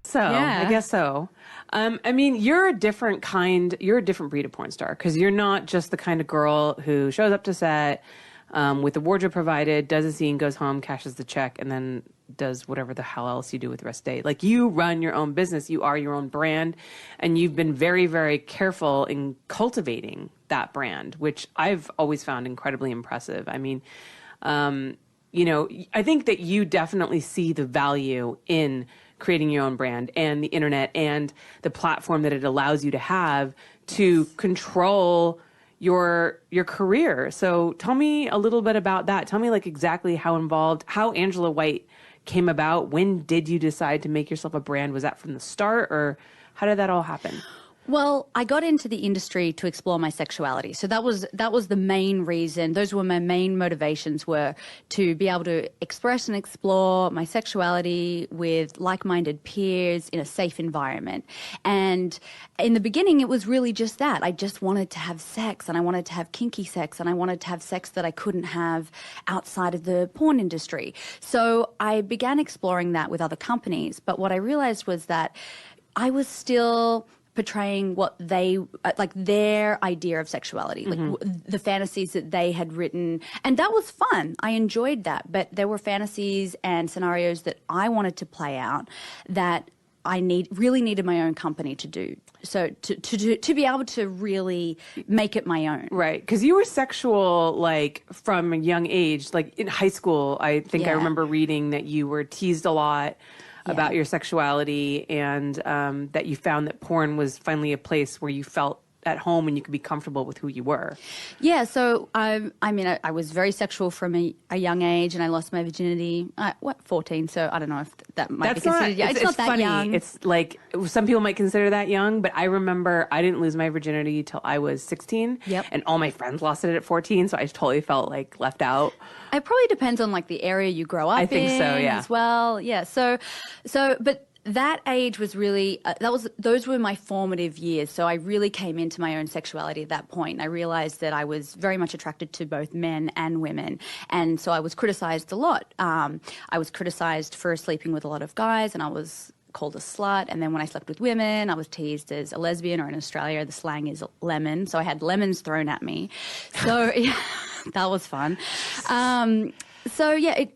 so. Yeah. I guess so. I mean, you're a different breed of porn star, because you're not just the kind of girl who shows up to set with the wardrobe provided, does a scene, goes home, cashes the check, and then does whatever the hell else you do with the rest of the day. Like, you run your own business, you are your own brand, and you've been very, very careful in cultivating that brand, which I've always found incredibly impressive. I mean, you know, I think that you definitely see the value in creating your own brand and the internet and the platform that it allows you to have to control your career. So tell me a little bit about that. Tell me, like, exactly how Angela White came about. When did you decide to make yourself a brand? Was that from the start, or how did that all happen? Well, I got into the industry to explore my sexuality. So that was the main reason. Those were my main motivations, were to be able to express and explore my sexuality with like-minded peers in a safe environment. And in the beginning, it was really just that. I just wanted to have sex, and I wanted to have kinky sex, and I wanted to have sex that I couldn't have outside of the porn industry. So I began exploring that with other companies. But what I realized was that I was still portraying what they, like, their idea of sexuality, like the fantasies that they had written. And that was fun. I enjoyed that. But there were fantasies and scenarios that I wanted to play out that I really needed my own company to do. So to be able to really make it my own. Right. Because you were sexual, like, from a young age. Like, in high school, I think I remember reading that you were teased a lot about your sexuality, and that you found that porn was finally a place where you felt at home and you could be comfortable with who you were. Yeah. So I was very sexual from a young age, and I lost my virginity at 14. So I don't know if that might be considered. It's not that funny. Young. It's like, some people might consider that young, but I remember I didn't lose my virginity till I was 16. Yep. And all my friends lost it at 14. So I totally felt like left out. It probably depends on, like, the area you grow up in. I think so. Yeah. As well. Yeah. But that age was really, those were my formative years. So I really came into my own sexuality at that point. I realized that I was very much attracted to both men and women. And so I was criticized a lot. I was criticized for sleeping with a lot of guys, and I was called a slut. And then when I slept with women, I was teased as a lesbian, or in Australia, the slang is lemon. So I had lemons thrown at me. So yeah, that was fun.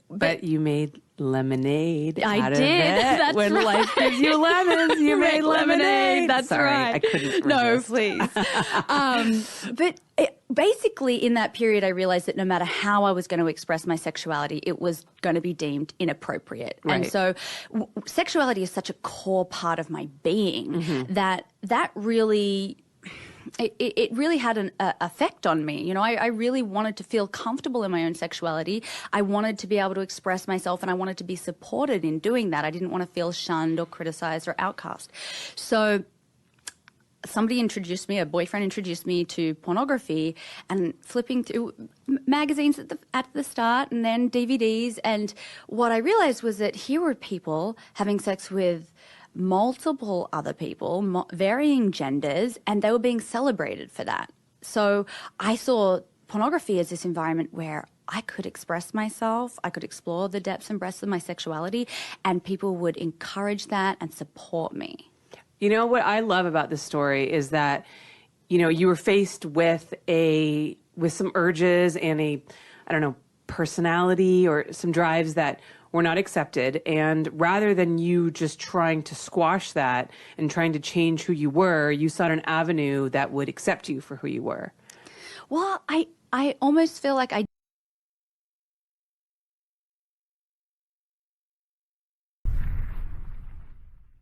But you made lemonade out of did. it. That's when right. life gives you lemons, you made lemonade. That's Sorry, right. I couldn't resist. No, please. Basically, in that period, I realized that no matter how I was going to express my sexuality, it was going to be deemed inappropriate. Right. And so sexuality is such a core part of my being that really... It really had an effect on me. You know, I really wanted to feel comfortable in my own sexuality. I wanted to be able to express myself, and I wanted to be supported in doing that. I didn't want to feel shunned or criticized or outcast. So a boyfriend introduced me to pornography, and flipping through magazines at the start, and then DVDs. And what I realized was that here were people having sex with multiple other people, varying genders, and they were being celebrated for that. So I saw pornography as this environment where I could express myself, I could explore the depths and breadths of my sexuality, and people would encourage that and support me. You know, what I love about this story is that, you know, you were faced with some urges and personality or some drives that were not accepted. And rather than you just trying to squash that and trying to change who you were, you sought an avenue that would accept you for who you were. Well, I almost feel like I